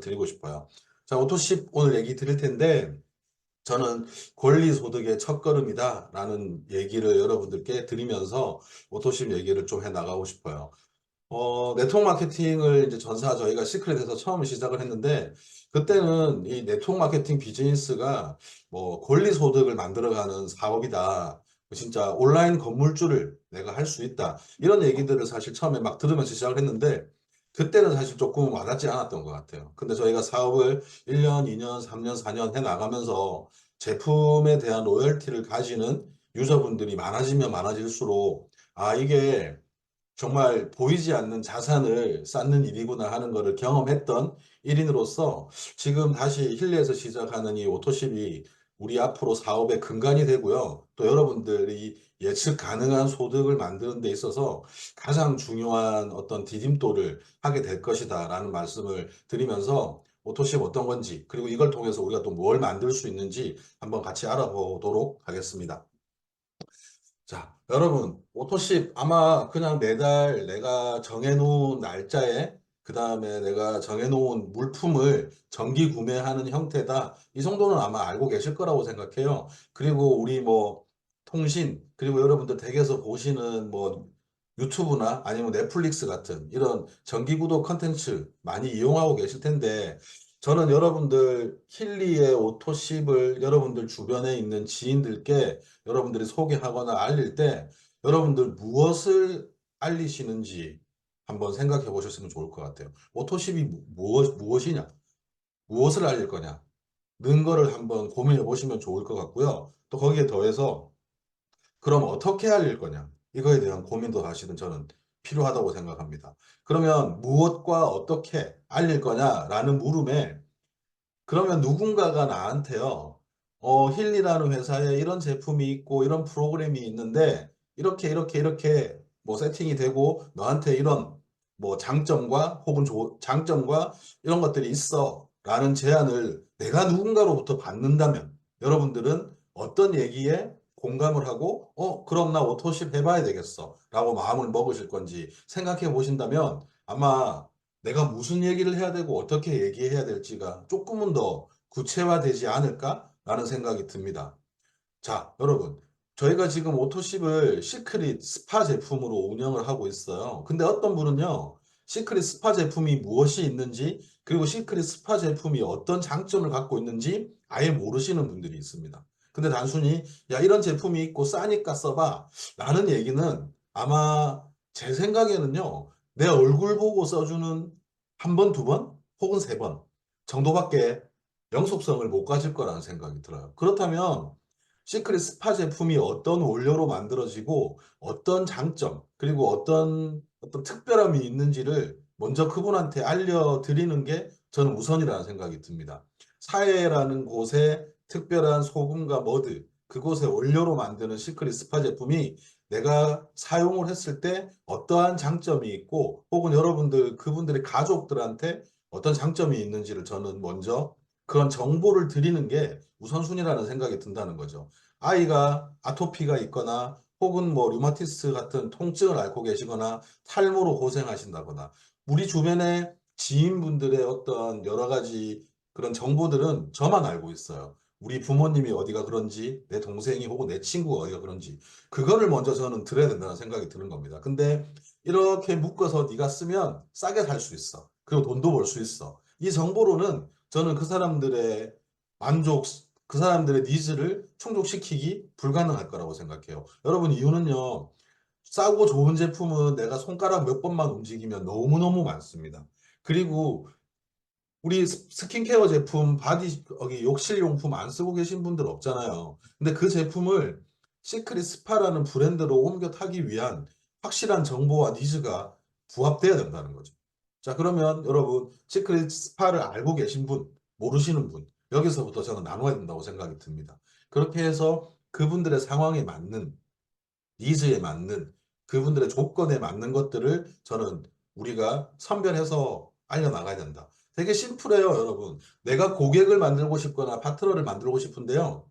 드리고 싶어요. 자, 오토십 오늘 얘기 드릴 텐데, 저는 권리소득의 첫걸음이다라는 얘기를 여러분들께 드리면서 오토십 얘기를 좀 해 나가고 싶어요. 네트워크 마케팅을 이제 전사 저희가 시크릿에서 처음 시작을 했는데, 그때는 이 네트워크 마케팅 비즈니스가 뭐 권리소득을 만들어가는 사업이다. 진짜 온라인 건물주를 내가 할 수 있다. 이런 얘기들을 사실 처음에 막 들으면서 시작을 했는데, 그때는 사실 조금 와닿지 않았던 것 같아요. 근데 저희가 사업을 1년, 2년, 3년, 4년 해 나가면서 제품에 대한 로열티를 가지는 유저분들이 많아지면 많아질수록, 아, 이게 정말 보이지 않는 자산을 쌓는 일이구나 하는 것을 경험했던 1인으로서 지금 다시 힐리에서 시작하는 이 오토십이 우리 앞으로 사업의 근간이 되고요. 또 여러분들이 예측 가능한 소득을 만드는 데 있어서 가장 중요한 어떤 디딤돌을 하게 될 것이다 라는 말씀을 드리면서 오토십 어떤 건지, 그리고 이걸 통해서 우리가 또 뭘 만들 수 있는지 한번 같이 알아보도록 하겠습니다. 자, 여러분, 오토십 아마 그냥 매달 내가 정해놓은 날짜에 그 다음에 내가 정해놓은 물품을 정기 구매하는 형태다. 이 정도는 아마 알고 계실 거라고 생각해요. 그리고 우리 뭐 통신, 그리고 여러분들 댁에서 보시는 뭐 유튜브나 아니면 넷플릭스 같은 이런 정기 구독 컨텐츠 많이 이용하고 계실 텐데, 저는 여러분들 힐리의 오토십을 여러분들 주변에 있는 지인들께 여러분들이 소개하거나 알릴 때 여러분들 무엇을 알리시는지 한번 생각해 보셨으면 좋을 것 같아요. 오토십이 무엇이냐? 무엇을 알릴 거냐? 는 거를 한번 고민해 보시면 좋을 것 같고요. 또 거기에 더해서 그럼 어떻게 알릴 거냐? 이거에 대한 고민도 사실은 저는 필요하다고 생각합니다. 그러면 무엇과 어떻게 알릴 거냐라는 물음에, 그러면 누군가가 나한테요, 힐리라는 회사에 이런 제품이 있고 이런 프로그램이 있는데 이렇게 뭐 세팅이 되고 너한테 이런 뭐 장점과 혹은 장점과 이런 것들이 있어 라는 제안을 내가 누군가로부터 받는다면 여러분들은 어떤 얘기에 공감을 하고 그럼 나 오토십 해봐야 되겠어 라고 마음을 먹으실 건지 생각해 보신다면, 아마 내가 무슨 얘기를 해야 되고 어떻게 얘기해야 될지가 조금은 더 구체화되지 않을까라는 생각이 듭니다. 자, 여러분. 저희가 지금 오토십을 시크릿 스파 제품으로 운영을 하고 있어요. 근데 어떤 분은요, 시크릿 스파 제품이 무엇이 있는지, 그리고 시크릿 스파 제품이 어떤 장점을 갖고 있는지 아예 모르시는 분들이 있습니다. 근데 단순히, 야, 이런 제품이 있고 싸니까 써봐. 라는 얘기는 아마 제 생각에는요, 내 얼굴 보고 써주는 한 번, 두 번, 혹은 세 번 정도밖에 영속성을 못 가질 거라는 생각이 들어요. 그렇다면, 시크릿 스파 제품이 어떤 원료로 만들어지고 어떤 장점 그리고 어떤 특별함이 있는지를 먼저 그분한테 알려드리는 게 저는 우선이라는 생각이 듭니다. 사회라는 곳에 특별한 소금과 머드, 그곳의 원료로 만드는 시크릿 스파 제품이 내가 사용을 했을 때 어떠한 장점이 있고 혹은 여러분들 그분들의 가족들한테 어떤 장점이 있는지를 저는 먼저 그런 정보를 드리는 게 우선순위라는 생각이 든다는 거죠. 아이가 아토피가 있거나 혹은 뭐 류마티스 같은 통증을 앓고 계시거나 탈모로 고생하신다거나 우리 주변의 지인분들의 어떤 여러 가지 그런 정보들은 저만 알고 있어요. 우리 부모님이 어디가 그런지, 내 동생이 혹은 내 친구가 어디가 그런지, 그거를 먼저 저는 들어야 된다는 생각이 드는 겁니다. 근데 이렇게 묶어서 네가 쓰면 싸게 살 수 있어. 그리고 돈도 벌 수 있어. 이 정보로는 저는 그 사람들의 만족, 그 사람들의 니즈를 충족시키기 불가능할 거라고 생각해요. 여러분, 이유는요, 싸고 좋은 제품은 내가 손가락 몇 번만 움직이면 너무너무 많습니다. 그리고 우리 스킨케어 제품, 바디, 여기 욕실용품 안 쓰고 계신 분들 없잖아요. 근데 그 제품을 시크릿 스파라는 브랜드로 옮겨 타기 위한 확실한 정보와 니즈가 부합돼야 된다는 거죠. 자, 그러면 여러분, 시크릿 스파를 알고 계신 분, 모르시는 분, 여기서부터 저는 나눠야 된다고 생각이 듭니다. 그렇게 해서 그분들의 상황에 맞는, 니즈에 맞는, 그분들의 조건에 맞는 것들을 저는 우리가 선별해서 알려나가야 된다. 되게 심플해요, 여러분. 내가 고객을 만들고 싶거나 파트너를 만들고 싶은데요.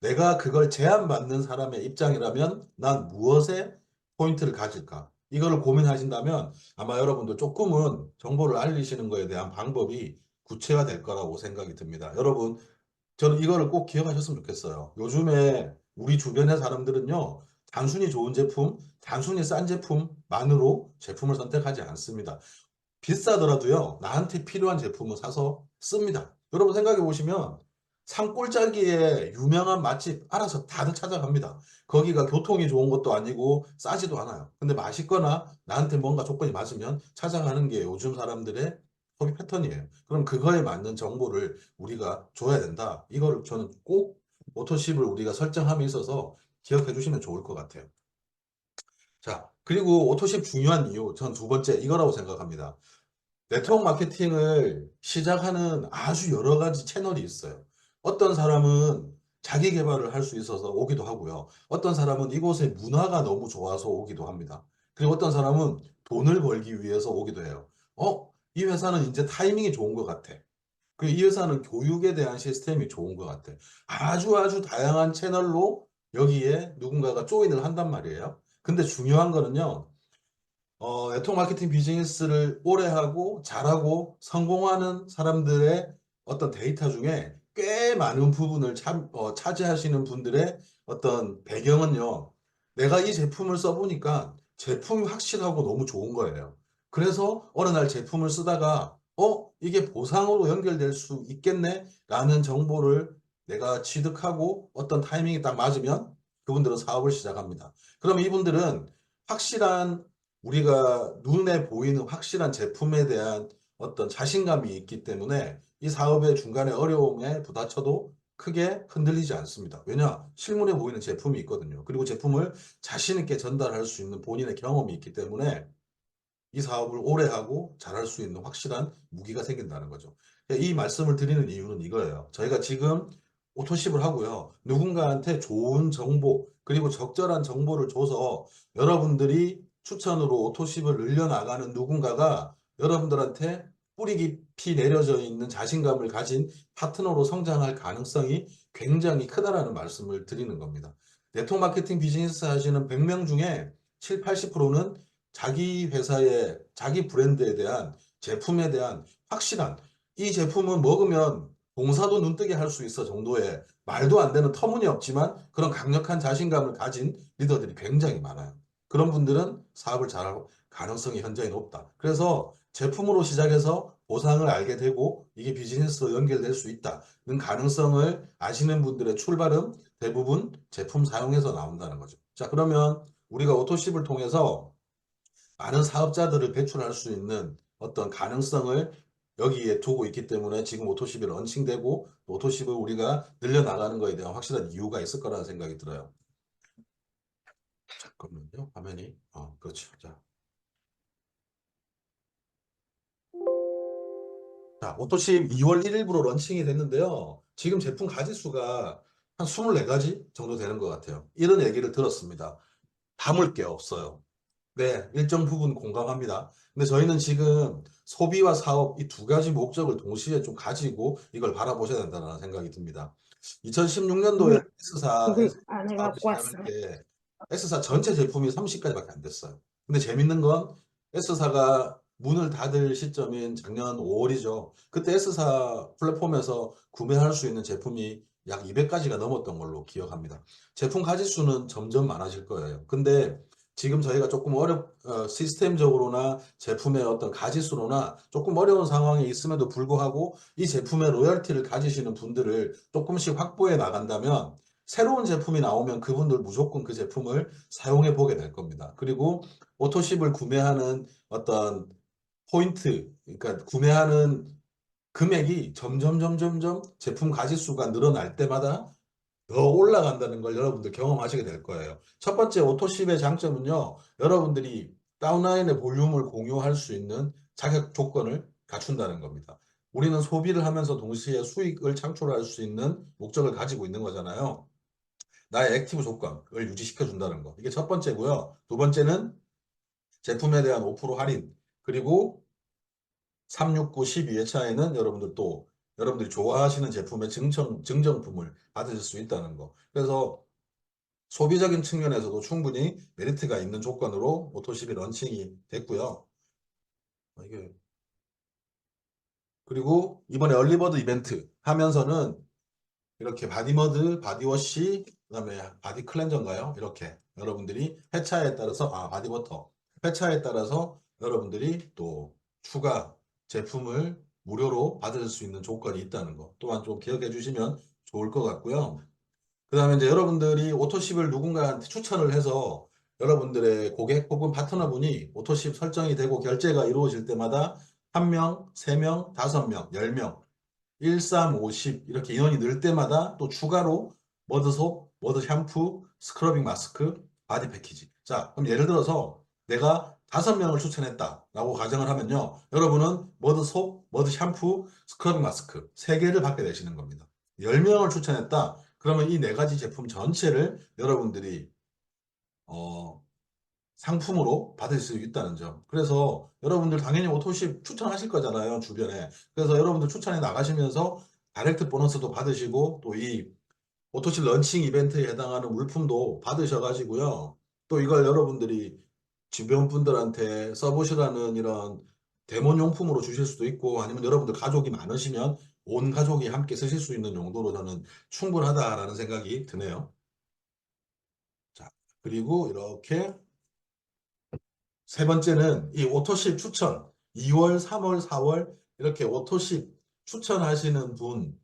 내가 그걸 제안받는 사람의 입장이라면 난 무엇에 포인트를 가질까? 이거를 고민하신다면 아마 여러분들 조금은 정보를 알리시는 거에 대한 방법이 구체화될 거라고 생각이 듭니다. 여러분, 저는 이거를 꼭 기억하셨으면 좋겠어요. 요즘에 우리 주변의 사람들은요, 단순히 좋은 제품, 단순히 싼 제품만으로 제품을 선택하지 않습니다. 비싸더라도요, 나한테 필요한 제품을 사서 씁니다. 여러분 생각해 보시면, 산골짜기에 유명한 맛집 알아서 다들 찾아갑니다. 거기가 교통이 좋은 것도 아니고 싸지도 않아요. 근데 맛있거나 나한테 뭔가 조건이 맞으면 찾아가는 게 요즘 사람들의 소비 패턴이에요. 그럼 그거에 맞는 정보를 우리가 줘야 된다. 이거를 저는 꼭 오토십을 우리가 설정함에 있어서 기억해 주시면 좋을 것 같아요. 자, 그리고 오토십 중요한 이유, 전 두 번째 이거라고 생각합니다. 네트워크 마케팅을 시작하는 아주 여러 가지 채널이 있어요. 어떤 사람은 자기 개발을 할 수 있어서 오기도 하고요. 어떤 사람은 이곳의 문화가 너무 좋아서 오기도 합니다. 그리고 어떤 사람은 돈을 벌기 위해서 오기도 해요. 이 회사는 이제 타이밍이 좋은 것 같아. 그리고 이 회사는 교육에 대한 시스템이 좋은 것 같아. 아주 아주 다양한 채널로 여기에 누군가가 조인을 한단 말이에요. 근데 중요한 거는요. 네트워크 마케팅 비즈니스를 오래 하고 잘하고 성공하는 사람들의 어떤 데이터 중에 꽤 많은 부분을 차지하시는 분들의 어떤 배경은요. 내가 이 제품을 써보니까 제품이 확실하고 너무 좋은 거예요. 그래서 어느 날 제품을 쓰다가 이게 보상으로 연결될 수 있겠네? 라는 정보를 내가 취득하고 어떤 타이밍이 딱 맞으면 그분들은 사업을 시작합니다. 그럼 이분들은 확실한 우리가 눈에 보이는 확실한 제품에 대한 어떤 자신감이 있기 때문에 이 사업의 중간에 어려움에 부딪혀도 크게 흔들리지 않습니다. 왜냐? 실물에 보이는 제품이 있거든요. 그리고 제품을 자신 있게 전달할 수 있는 본인의 경험이 있기 때문에 이 사업을 오래 하고 잘할 수 있는 확실한 무기가 생긴다는 거죠. 이 말씀을 드리는 이유는 이거예요. 저희가 지금 오토십을 하고요. 누군가한테 좋은 정보, 그리고 적절한 정보를 줘서 여러분들이 추천으로 오토십을 늘려나가는 누군가가 여러분들한테 뿌리 깊이 내려져 있는 자신감을 가진 파트너로 성장할 가능성이 굉장히 크다라는 말씀을 드리는 겁니다. 네트워크 마케팅 비즈니스 하시는 100명 중에 7, 80%는 자기 회사의 자기 브랜드에 대한 제품에 대한 확실한 이 제품은 먹으면 봉사도 눈뜨게 할 수 있어 정도의 말도 안 되는 터무니없지만 그런 강력한 자신감을 가진 리더들이 굉장히 많아요. 그런 분들은 사업을 잘할 가능성이 현저히 높다. 그래서 제품으로 시작해서 보상을 알게 되고 이게 비즈니스로 연결될 수 있다는 가능성을 아시는 분들의 출발은 대부분 제품 사용해서 나온다는 거죠. 자, 그러면 우리가 오토십을 통해서 많은 사업자들을 배출할 수 있는 어떤 가능성을 여기에 두고 있기 때문에 지금 오토십이 런칭되고 오토십을 우리가 늘려나가는 것에 대한 확실한 이유가 있을 거라는 생각이 들어요. 잠깐만요. 화면이. 그렇죠. 자, 오토십 2월 1일부로 런칭이 됐는데요. 지금 제품 가짓수가 한 24가지 정도 되는 것 같아요. 이런 얘기를 들었습니다. 담을 게 없어요. 네, 일정 부분 공감합니다. 근데 저희는 지금 소비와 사업 이 두 가지 목적을 동시에 좀 가지고 이걸 바라보셔야 된다는 생각이 듭니다. 2016년도에 S사에서 아내가 사업을 시작할 왔어요. 때 S사 전체 제품이 30가지밖에 안 됐어요. 근데 재밌는 건 S사가 문을 닫을 시점인 작년 5월이죠. 그때 S사 플랫폼에서 구매할 수 있는 제품이 약 200가지가 넘었던 걸로 기억합니다. 제품 가짓수는 점점 많아질 거예요. 근데 지금 저희가 조금 시스템적으로나 제품의 어떤 가짓수로나 조금 어려운 상황에 있음에도 불구하고 이 제품의 로열티를 가지시는 분들을 조금씩 확보해 나간다면 새로운 제품이 나오면 그분들 무조건 그 제품을 사용해 보게 될 겁니다. 그리고 오토십을 구매하는 어떤 포인트, 그러니까 구매하는 금액이 점점 제품 가짓수가 늘어날 때마다 더 올라간다는 걸 여러분들 경험하시게 될 거예요. 첫 번째 오토십의 장점은요. 여러분들이 다운라인의 볼륨을 공유할 수 있는 자격 조건을 갖춘다는 겁니다. 우리는 소비를 하면서 동시에 수익을 창출할 수 있는 목적을 가지고 있는 거잖아요. 나의 액티브 조건을 유지시켜 준다는 거. 이게 첫 번째고요. 두 번째는 제품에 대한 5% 할인. 그리고 369, 12회차에는 여러분들 또 여러분들이 좋아하시는 제품의 증정품을 받으실 수 있다는 거. 그래서 소비적인 측면에서도 충분히 메리트가 있는 조건으로 오토십이 런칭이 됐고요. 이게 그리고 이번에 얼리버드 이벤트 하면서는 이렇게 바디머드, 바디워시, 그다음에 바디 클렌저인가요? 이렇게 여러분들이 회차에 따라서 바디버터 회차에 따라서 여러분들이 또 추가 제품을 무료로 받을 수 있는 조건이 있다는 거 또한 좀 기억해 주시면 좋을 것 같고요. 그다음에 이제 여러분들이 오토십을 누군가한테 추천을 해서 여러분들의 고객 혹은 파트너분이 오토십 설정이 되고 결제가 이루어질 때마다 한 명, 세 명, 다섯 명, 10명 1, 3, 50 이렇게 인원이 늘 때마다 또 추가로 머드솜, 머드 샴푸, 스크러빙 마스크, 바디 패키지. 자, 그럼 예를 들어서 내가 5명을 추천했다라고 가정을 하면요. 여러분은 머드솜, 머드 샴푸, 스크러빙 마스크 3개를 받게 되시는 겁니다. 10명을 추천했다. 그러면 이 4가지 제품 전체를 여러분들이 어, 상품으로 받을 수 있다는 점. 그래서 여러분들 당연히 오토십 추천하실 거잖아요, 주변에. 그래서 여러분들 추천해 나가시면서 다이렉트 보너스도 받으시고 또 이 오토십 런칭 이벤트에 해당하는 물품도 받으셔가지고요. 또 이걸 여러분들이 주변 분들한테 써보시라는 이런 데모용품으로 주실 수도 있고 아니면 여러분들 가족이 많으시면 온 가족이 함께 쓰실 수 있는 용도로 저는 충분하다라는 생각이 드네요. 자, 그리고 이렇게 세 번째는 이 오토십 추천. 2월, 3월, 4월 이렇게 오토십 추천하시는 분,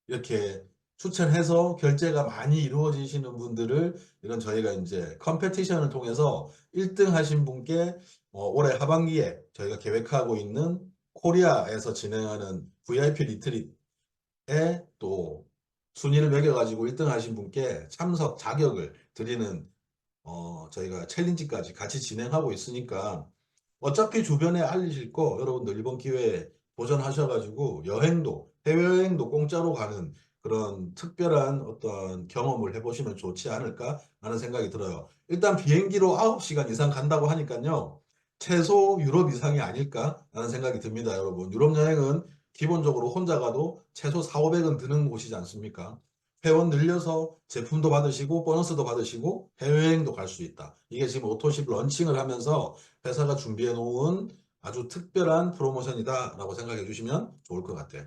이렇게 추천해서 결제가 많이 이루어지시는 분들을 이런 저희가 이제 컴페티션을 통해서 1등 하신 분께 올해 하반기에 저희가 계획하고 있는 코리아에서 진행하는 VIP 리트릿에 또 순위를 매겨가지고 1등 하신 분께 참석 자격을 드리는 저희가 챌린지까지 같이 진행하고 있으니까 어차피 주변에 알리실 거 여러분들 이번 기회에 도전하셔가지고 여행도 해외여행도 공짜로 가는 그런 특별한 어떤 경험을 해보시면 좋지 않을까 하는 생각이 들어요. 일단 비행기로 9시간 이상 간다고 하니까요. 최소 유럽 이상이 아닐까 하는 생각이 듭니다, 여러분. 유럽 여행은 기본적으로 혼자 가도 최소 4, 500은 드는 곳이지 않습니까? 회원 늘려서 제품도 받으시고 보너스도 받으시고 해외여행도 갈 수 있다. 이게 지금 오토십 런칭을 하면서 회사가 준비해 놓은 아주 특별한 프로모션이다라고 생각해 주시면 좋을 것 같아요.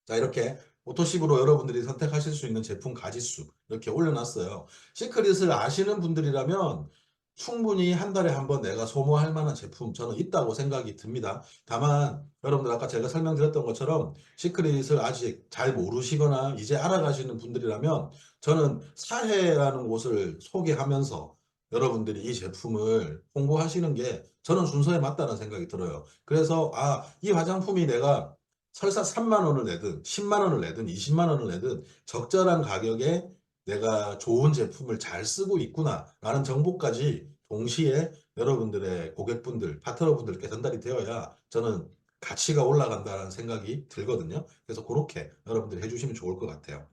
자, 이렇게 오토십으로 여러분들이 선택하실 수 있는 제품 가지수 이렇게 올려놨어요. 시크릿을 아시는 분들이라면 충분히 한 달에 한 번 내가 소모할 만한 제품 저는 있다고 생각이 듭니다. 다만 여러분들 아까 제가 설명드렸던 것처럼 시크릿을 아직 잘 모르시거나 이제 알아가시는 분들이라면 저는 사해라는 곳을 소개하면서 여러분들이 이 제품을 홍보하시는 게 저는 순서에 맞다는 생각이 들어요. 그래서 이 화장품이 내가 설사 3만 원을 내든 10만 원을 내든 20만 원을 내든 적절한 가격에 내가 좋은 제품을 잘 쓰고 있구나라는 정보까지 동시에 여러분들의 고객분들, 파트너분들께 전달이 되어야 저는 가치가 올라간다는 생각이 들거든요. 그래서 그렇게 여러분들이 해주시면 좋을 것 같아요.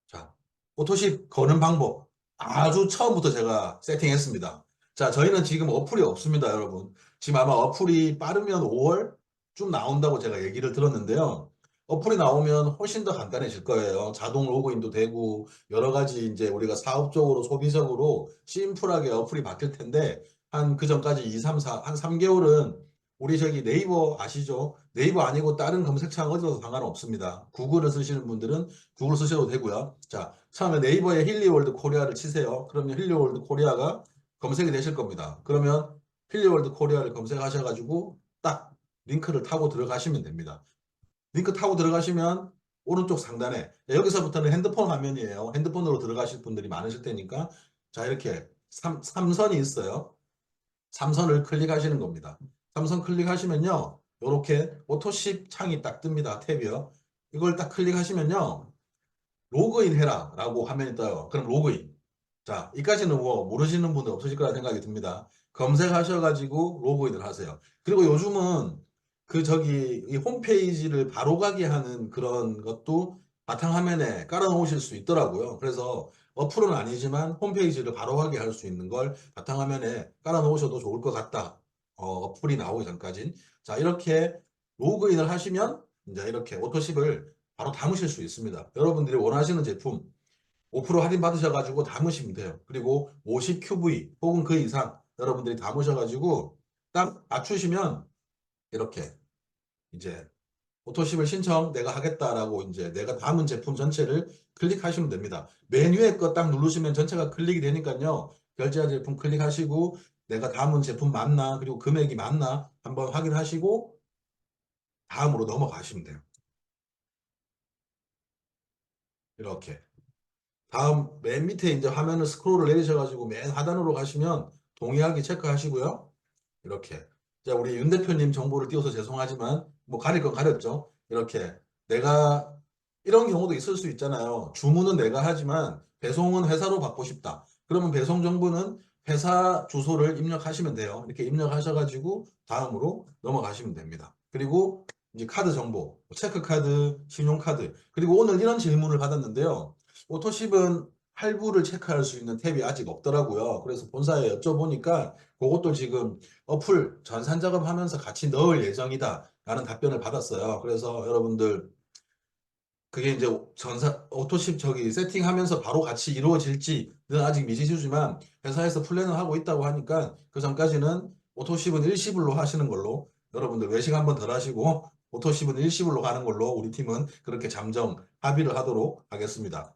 자, 오토십 거는 방법 아주 처음부터 제가 세팅했습니다. 자, 저희는 지금 어플이 없습니다, 여러분. 지금 아마 어플이 빠르면 5월쯤 나온다고 제가 얘기를 들었는데요. 어플이 나오면 훨씬 더 간단해질 거예요. 자동 로그인도 되고 여러 가지 이제 우리가 사업적으로 소비적으로 심플하게 어플이 바뀔 텐데 한 그 전까지 2, 3, 4, 한 3개월은 우리 저기 네이버 아시죠? 네이버 아니고 다른 검색창 어디서도 상관없습니다. 구글을 쓰시는 분들은 구글 쓰셔도 되고요. 자, 처음에 네이버에 힐리월드 코리아를 치세요. 그러면 힐리월드 코리아가 검색이 되실 겁니다. 그러면 힐리월드 코리아를 검색하셔가지고 딱 링크를 타고 들어가시면 됩니다. 링크 타고 들어가시면 오른쪽 상단에 여기서부터는 핸드폰 화면이에요. 핸드폰으로 들어가실 분들이 많으실 테니까 자 이렇게 삼선이 있어요. 삼선을 클릭하시는 겁니다. 삼선 클릭하시면요. 이렇게 오토십 창이 딱 뜹니다. 탭이요. 이걸 딱 클릭하시면요. 로그인 해라 라고 화면이 떠요. 그럼 로그인. 자, 이까지는 뭐 모르시는 분들 없으실 거라 생각이 듭니다. 검색하셔가지고 로그인을 하세요. 그리고 요즘은 그 저기 이 홈페이지를 바로 가게 하는 그런 것도 바탕화면에 깔아놓으실 수 있더라고요. 그래서 어플은 아니지만 홈페이지를 바로 가게 할 수 있는 걸 바탕화면에 깔아놓으셔도 좋을 것 같다. 어플이 나오기 전까진. 자, 이렇게 로그인을 하시면 이제 이렇게 오토십을 바로 담으실 수 있습니다. 여러분들이 원하시는 제품 5% 할인 받으셔가지고 담으시면 돼요. 그리고 50QV 혹은 그 이상 여러분들이 담으셔가지고 딱 맞추시면 이렇게 이제 오토십을 신청 내가 하겠다라고 이제 내가 담은 제품 전체를 클릭하시면 됩니다. 메뉴에 거 딱 누르시면 전체가 클릭이 되니까요. 결제한 제품 클릭하시고 내가 담은 제품 맞나 그리고 금액이 맞나 한번 확인하시고 다음으로 넘어가시면 돼요. 이렇게. 다음 맨 밑에 이제 화면을 스크롤을 내리셔가지고 맨 하단으로 가시면 동의하기 체크하시고요. 이렇게. 자, 우리 윤 대표님 정보를 띄워서 죄송하지만 뭐 가릴 건 가렸죠. 이렇게 내가 이런 경우도 있을 수 있잖아요. 주문은 내가 하지만 배송은 회사로 받고 싶다. 그러면 배송 정보는 회사 주소를 입력하시면 돼요. 이렇게 입력하셔가지고 다음으로 넘어가시면 됩니다. 그리고 이제 카드 정보, 체크카드, 신용카드. 그리고 오늘 이런 질문을 받았는데요. 오토십은 할부를 체크할 수 있는 탭이 아직 없더라고요. 그래서 본사에 여쭤보니까 그것도 지금 어플 전산 작업하면서 같이 넣을 예정이다. 라는 답변을 받았어요. 그래서 여러분들 그게 이제 전사 오토십 저기 세팅하면서 바로 같이 이루어질지는 아직 미지수지만 회사에서 플랜을 하고 있다고 하니까 그 전까지는 오토십은 일시불로 하시는 걸로 여러분들 외식 한번 덜 하시고 오토십은 일시불로 가는 걸로 우리 팀은 그렇게 잠정 합의를 하도록 하겠습니다.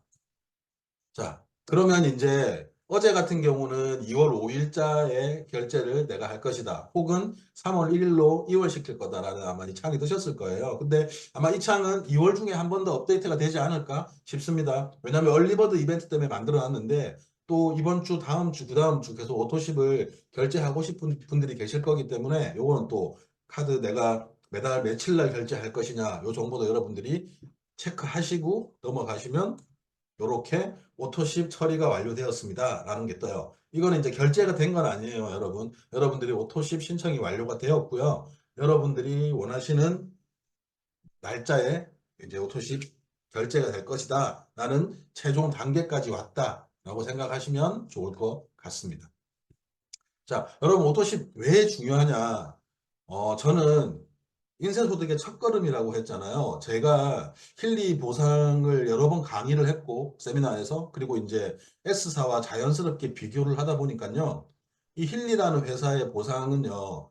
자, 그러면 이제 어제 같은 경우는 2월 5일자에 결제를 내가 할 것이다. 혹은 3월 1일로 이월시킬 거다라는 아마 이 창이 뜨셨을 거예요. 근데 아마 이 창은 2월 중에 한 번 더 업데이트가 되지 않을까 싶습니다. 왜냐하면 얼리버드 이벤트 때문에 만들어 놨는데 또 이번 주, 다음 주, 그 다음 주 계속 오토십을 결제하고 싶은 분들이 계실 거기 때문에 요거는 또 카드 내가 매달 며칠 날 결제할 것이냐 요 정보도 여러분들이 체크하시고 넘어가시면 요렇게 오토십 처리가 완료되었습니다. 라는 게 떠요. 이거는 이제 결제가 된 건 아니에요, 여러분. 여러분들이 오토십 신청이 완료가 되었고요. 여러분들이 원하시는 날짜에 이제 오토십 결제가 될 것이다. 라는 최종 단계까지 왔다. 라고 생각하시면 좋을 것 같습니다. 자, 여러분, 오토십 왜 중요하냐? 저는 인쇄소득의 첫걸음이라고 했잖아요. 제가 힐리 보상을 여러 번 강의를 했고, 세미나에서, 그리고 이제 S사와 자연스럽게 비교를 하다 보니까요. 이 힐리라는 회사의 보상은요,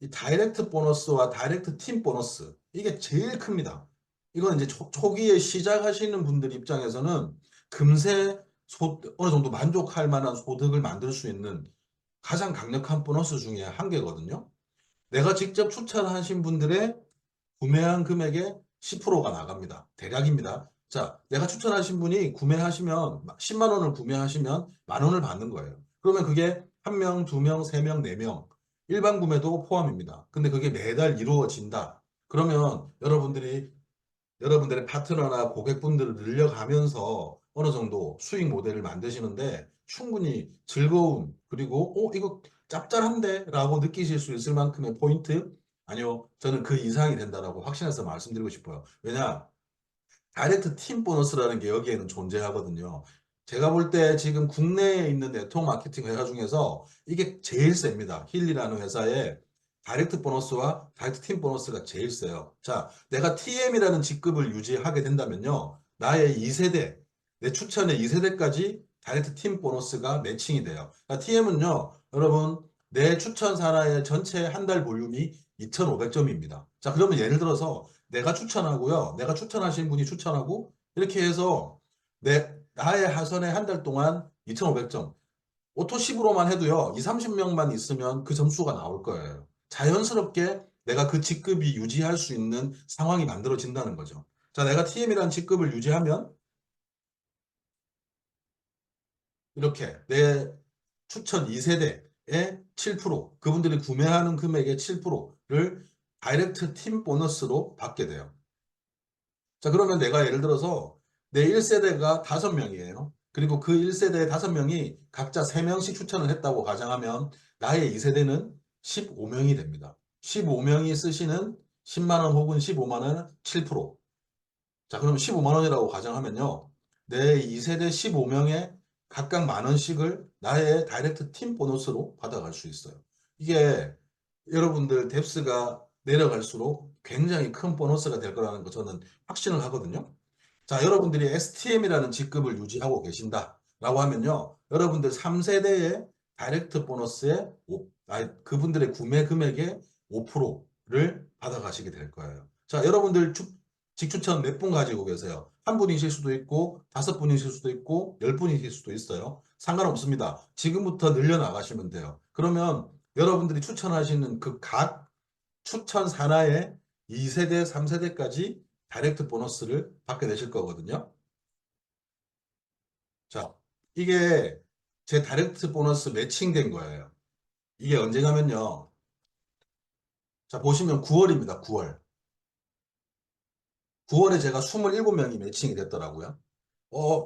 이 다이렉트 보너스와 다이렉트 팀 보너스, 이게 제일 큽니다. 이건 이제 초기에 시작하시는 분들 입장에서는 금세 어느 정도 만족할 만한 소득을 만들 수 있는 가장 강력한 보너스 중에 한 개거든요. 내가 직접 추천하신 분들의 구매한 금액의 10%가 나갑니다. 대략입니다. 자, 내가 추천하신 분이 구매하시면 10만 원을 구매하시면 만 원을 받는 거예요. 그러면 그게 한 명, 두 명, 세 명, 네 명 일반 구매도 포함입니다. 근데 그게 매달 이루어진다. 그러면 여러분들의 파트너나 고객분들을 늘려가면서 어느 정도 수익 모델을 만드시는데 충분히 즐거운 그리고 이거 짭짤한데 라고 느끼실 수 있을 만큼의 포인트 아니요 저는 그 이상이 된다라고 확신해서 말씀드리고 싶어요. 왜냐 다이렉트 팀 보너스라는 게 여기에는 존재하거든요. 제가 볼 때 지금 국내에 있는 네트워크 마케팅 회사 중에서 이게 제일 셉니다. 힐리라는 회사에 다이렉트 보너스와 다이렉트 팀 보너스가 제일 세요. 자, 내가 TM이라는 직급을 유지하게 된다면요. 나의 2세대, 내 추천의 2세대까지 다이렉트 팀 보너스가 매칭이 돼요. TM은요, 여러분, 내 추천 사나의 전체 한 달 볼륨이 2,500점입니다. 자, 그러면 예를 들어서 내가 추천하고요. 내가 추천하신 분이 추천하고 이렇게 해서 나의 하선에 한 달 동안 2,500점. 오토십으로만 해도요. 2, 30명만 있으면 그 점수가 나올 거예요. 자연스럽게 내가 그 직급이 유지할 수 있는 상황이 만들어진다는 거죠. 자, 내가 TM이라는 직급을 유지하면 이렇게 내 추천 2세대의 7%, 그분들이 구매하는 금액의 7%를 다이렉트 팀 보너스로 받게 돼요. 자, 그러면 내가 예를 들어서 내 1세대가 5명이에요. 그리고 그 1세대 5명이 각자 3명씩 추천을 했다고 가정하면 나의 2세대는 15명이 됩니다. 15명이 쓰시는 10만 원 혹은 15만 원 7%. 자, 그럼 15만 원이라고 가정하면요. 내 2세대 15명에 각각 만 원씩을 나의 다이렉트 팀 보너스로 받아갈 수 있어요. 이게 여러분들 뎁스가 내려갈수록 굉장히 큰 보너스가 될 거라는 거 저는 확신을 하거든요. 자, 여러분들이 STM이라는 직급을 유지하고 계신다라고 하면요. 여러분들 3세대에 다이렉트 보너스의 그분들의 구매 금액의 5%를 받아가시게 될 거예요. 자, 여러분들 직추천 몇 분 가지고 계세요? 한 분이실 수도 있고, 다섯 분이실 수도 있고, 열 분이실 수도 있어요. 상관없습니다. 지금부터 늘려나가시면 돼요. 그러면 여러분들이 추천하시는 그 각 추천 산하의 2세대, 3세대까지 다이렉트 보너스를 받게 되실 거거든요. 자, 이게 제 다이렉트 보너스 매칭된 거예요. 이게 언제냐면요. 자, 보시면 9월입니다. 9월. 9월에 제가 27명이 매칭이 됐더라고요.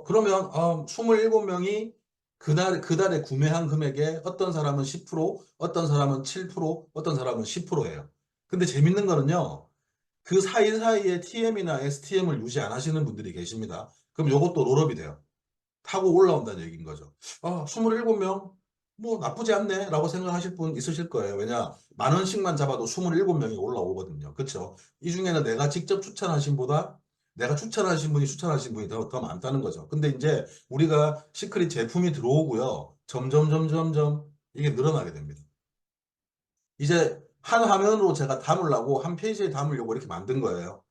그러면 27명이 그달에 구매한 금액에 어떤 사람은 10%, 어떤 사람은 7%, 어떤 사람은 10%예요. 근데 재밌는 거는요. 그 사이사이에 TM이나 STM을 유지 안 하시는 분들이 계십니다. 그럼 요것도 롤업이 돼요. 타고 올라온다는 얘기인 거죠. 27명? 뭐 나쁘지 않네 라고 생각하실 분 있으실 거예요. 왜냐, 만 원씩만 잡아도 27명이 올라오거든요. 그렇죠? 이 중에는 내가 직접 추천하신 보다 내가 추천하신 분이 추천하신 분이 더 많다는 거죠. 근데 이제 우리가 시크릿 제품이 들어오고요. 점점 이게 늘어나게 됩니다. 이제 한 화면으로 제가 담으려고 한 페이지에 담으려고 이렇게 만든 거예요.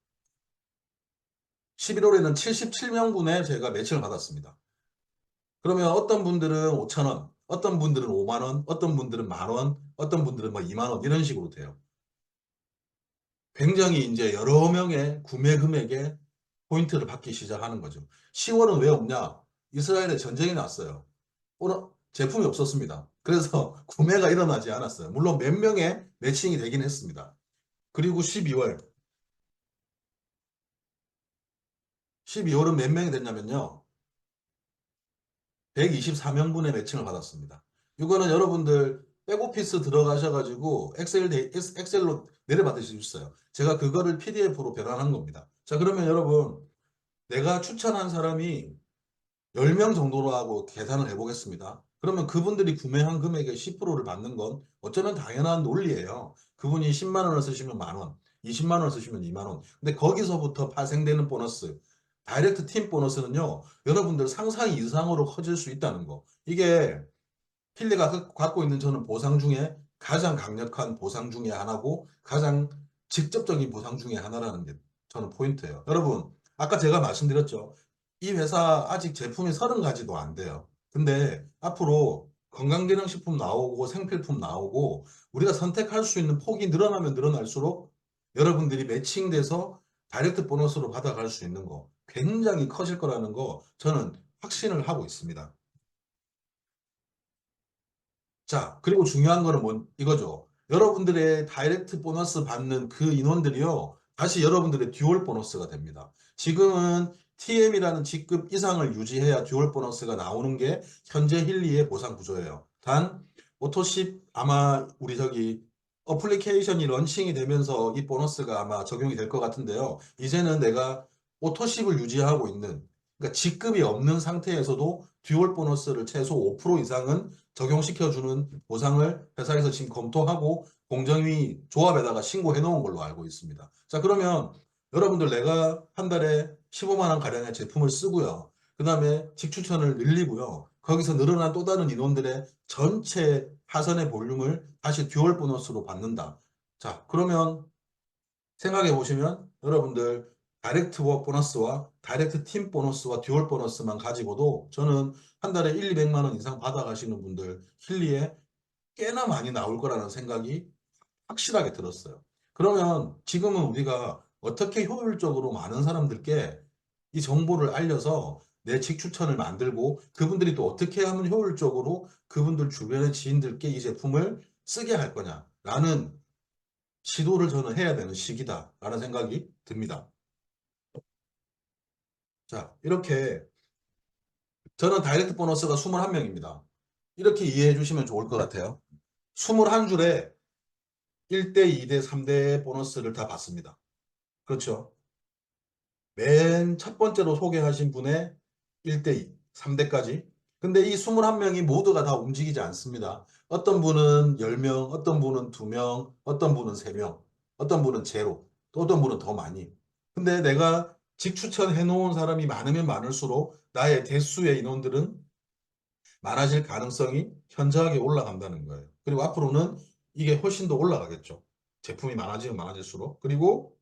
11월에는 77명분에 제가 매칭을 받았습니다. 그러면 어떤 분들은 5천 원, 어떤 분들은 5만 원, 어떤 분들은 만 원, 어떤 분들은 뭐 2만 원 이런 식으로 돼요. 굉장히 이제 여러 명의 구매 금액에 포인트를 받기 시작하는 거죠. 10월은 왜 없냐? 이스라엘에 전쟁이 났어요. 제품이 없었습니다. 그래서 구매가 일어나지 않았어요. 물론 몇 명의 매칭이 되긴 했습니다. 그리고 12월, 12월은 몇 명이 됐냐면요. 124명분의 매칭을 받았습니다. 이거는 여러분들 백오피스 들어가셔가지고 엑셀로 내려받으실 수 있어요. 제가 그거를 PDF로 변환한 겁니다. 자, 그러면 여러분, 내가 추천한 사람이 10명 정도로 하고 계산을 해보겠습니다. 그러면 그분들이 구매한 금액의 10%를 받는 건 어쩌면 당연한 논리예요. 그분이 10만 원을 쓰시면 만 원, 20만 원을 쓰시면 2만 원. 근데 거기서부터 파생되는 보너스, 다이렉트 팀 보너스는요, 여러분들 상상 이상으로 커질 수 있다는 거. 이게 필리가 갖고 있는 저는 보상 중에 가장 강력한 보상 중에 하나고 가장 직접적인 보상 중에 하나라는 게 저는 포인트예요. 여러분, 아까 제가 말씀드렸죠. 이 회사 아직 제품이 30가지도 안 돼요. 근데 앞으로 건강기능식품 나오고 생필품 나오고 우리가 선택할 수 있는 폭이 늘어나면 늘어날수록 여러분들이 매칭돼서 다이렉트 보너스로 받아갈 수 있는 거 굉장히 커질 거라는 거 저는 확신을 하고 있습니다. 자, 그리고 중요한 거는 이거죠. 여러분들의 다이렉트 보너스 받는 그 인원들이요. 다시 여러분들의 듀얼 보너스가 됩니다. 지금은 TM이라는 직급 이상을 유지해야 듀얼 보너스가 나오는 게 현재 힐리의 보상 구조예요. 단, 오토십 아마 우리 저기 어플리케이션이 런칭이 되면서 이 보너스가 아마 적용이 될 것 같은데요. 이제는 내가 오토십을 유지하고 있는, 그러니까 직급이 없는 상태에서도 듀얼 보너스를 최소 5% 이상은 적용시켜주는 보상을 회사에서 지금 검토하고 공정위 조합에다가 신고해 놓은 걸로 알고 있습니다. 자, 그러면 여러분들 내가 한 달에 15만 원 가량의 제품을 쓰고요. 그 다음에 직추천을 늘리고요. 거기서 늘어난 또 다른 인원들의 전체 하선의 볼륨을 다시 듀얼 보너스로 받는다. 자, 그러면 생각해 보시면 여러분들 다이렉트 워크 보너스와 다이렉트 팀 보너스와 듀얼 보너스만 가지고도 저는 한 달에 1, 200만 원 이상 받아가시는 분들 힐리에 꽤나 많이 나올 거라는 생각이 확실하게 들었어요. 그러면 지금은 우리가 어떻게 효율적으로 많은 사람들께 이 정보를 알려서 내 직추천을 만들고 그분들이 또 어떻게 하면 효율적으로 그분들 주변의 지인들께 이 제품을 쓰게 할 거냐라는 시도를 저는 해야 되는 시기다라는 생각이 듭니다. 자, 이렇게 저는 다이렉트 보너스가 21명입니다. 이렇게 이해해 주시면 좋을 것 같아요. 21줄에 1대, 2대, 3대 보너스를 다 받습니다. 그렇죠. 맨 첫 번째로 소개하신 분의 1대 2, 3대까지. 근데 이 21명이 모두가 다 움직이지 않습니다. 어떤 분은 10명, 어떤 분은 2명, 어떤 분은 3명, 어떤 분은 제로, 또 어떤 분은 더 많이. 근데 내가 직추천해 놓은 사람이 많으면 많을수록 나의 대수의 인원들은 많아질 가능성이 현저하게 올라간다는 거예요. 그리고 앞으로는 이게 훨씬 더 올라가겠죠. 제품이 많아지면 많아질수록. 그리고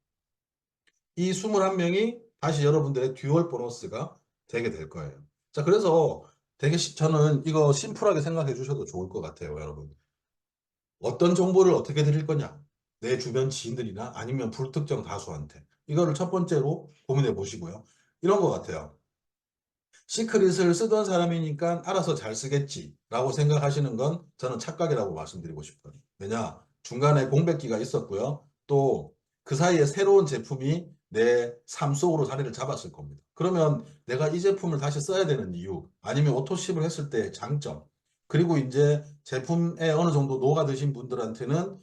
이 21명이 다시 여러분들의 듀얼 보너스가 되게 될 거예요. 자, 그래서 되게 저는 이거 심플하게 생각해 주셔도 좋을 것 같아요, 여러분. 어떤 정보를 어떻게 드릴 거냐? 내 주변 지인들이나 아니면 불특정 다수한테. 이거를 첫 번째로 고민해 보시고요. 이런 것 같아요. 시크릿을 쓰던 사람이니까 알아서 잘 쓰겠지라고 생각하시는 건 저는 착각이라고 말씀드리고 싶어요. 왜냐? 중간에 공백기가 있었고요. 또 그 사이에 새로운 제품이 내 삶 속으로 자리를 잡았을 겁니다. 그러면 내가 이 제품을 다시 써야 되는 이유, 아니면 오토십을 했을 때의 장점, 그리고 이제 제품에 어느 정도 녹아드신 분들한테는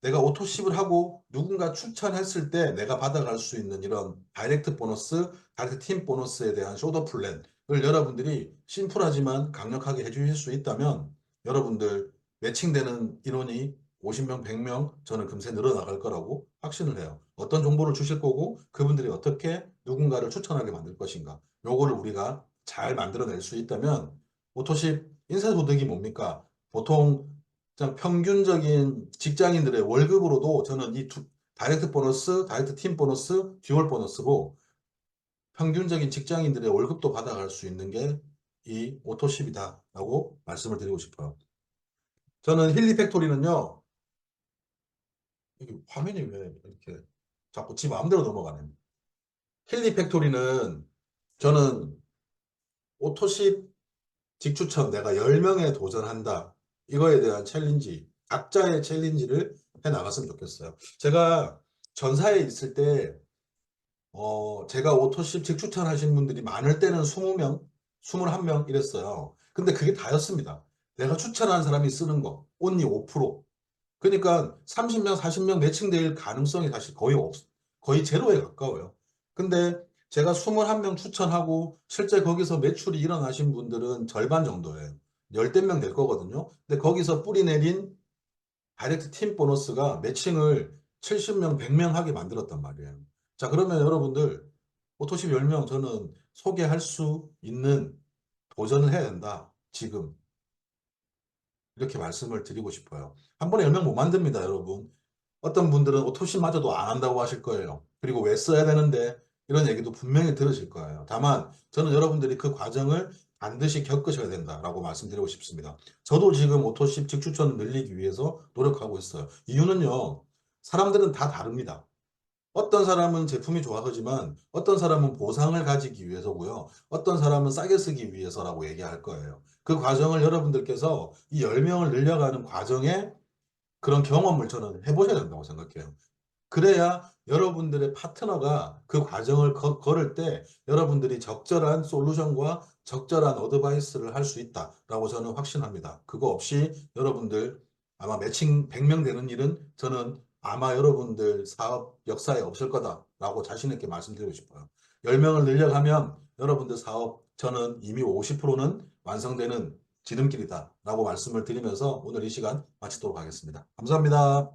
내가 오토십을 하고 누군가 추천했을 때 내가 받아갈 수 있는 이런 다이렉트 보너스, 다이렉트 팀 보너스에 대한 쇼더 플랜을 여러분들이 심플하지만 강력하게 해주실 수 있다면 여러분들 매칭되는 인원이 50명, 100명 저는 금세 늘어나갈 거라고 확신을 해요. 어떤 정보를 주실 거고 그분들이 어떻게 누군가를 추천하게 만들 것인가. 요거를 우리가 잘 만들어낼 수 있다면 오토십 인사소득이 뭡니까? 보통 평균적인 직장인들의 월급으로도 저는 이 다이렉트 보너스, 다이렉트 팀 보너스, 듀얼 보너스로 평균적인 직장인들의 월급도 받아갈 수 있는 게 이 오토십이다라고 말씀을 드리고 싶어요. 저는 힐리 팩토리는요, 이게 화면이 왜 이렇게 자꾸 지 마음대로 넘어가네. 힐리 팩토리는 저는 오토십 직추천 내가 10명에 도전한다. 이거에 대한 챌린지, 각자의 챌린지를 해 나갔으면 좋겠어요. 제가 전사에 있을 때, 제가 오토십 직추천 하신 분들이 많을 때는 20명, 21명 이랬어요. 근데 그게 다였습니다. 내가 추천한 사람이 쓰는 거, 온리 5%. 그러니까 30명, 40명 매칭될 가능성이 사실 거의 제로에 가까워요. 근데 제가 21명 추천하고 실제 거기서 매출이 일어나신 분들은 절반 정도예요. 열댓 명 될 거거든요. 근데 거기서 뿌리 내린 다이렉트 팀 보너스가 매칭을 70명, 100명 하게 만들었단 말이에요. 자, 그러면 여러분들 오토십 10명 저는 소개할 수 있는 도전을 해야 된다. 지금. 이렇게 말씀을 드리고 싶어요. 한 번에 10명 못 만듭니다, 여러분. 어떤 분들은 오토십마저도 안 한다고 하실 거예요. 그리고 왜 써야 되는데 이런 얘기도 분명히 들으실 거예요. 다만 저는 여러분들이 그 과정을 반드시 겪으셔야 된다라고 말씀드리고 싶습니다. 저도 지금 오토십 직추천을 늘리기 위해서 노력하고 있어요. 이유는요, 사람들은 다 다릅니다. 어떤 사람은 제품이 좋아하지만 어떤 사람은 보상을 가지기 위해서고요. 어떤 사람은 싸게 쓰기 위해서라고 얘기할 거예요. 그 과정을 여러분들께서 이 10명을 늘려가는 과정에 그런 경험을 저는 해보셔야 된다고 생각해요. 그래야 여러분들의 파트너가 그 과정을 걸을 때 여러분들이 적절한 솔루션과 적절한 어드바이스를 할 수 있다라고 저는 확신합니다. 그거 없이 여러분들 아마 매칭 100명 되는 일은 저는 아마 여러분들 사업 역사에 없을 거다라고 자신 있게 말씀드리고 싶어요. 10명을 늘려가면 여러분들 사업 저는 이미 50%는 완성되는 지름길이다라고 말씀을 드리면서 오늘 이 시간 마치도록 하겠습니다. 감사합니다.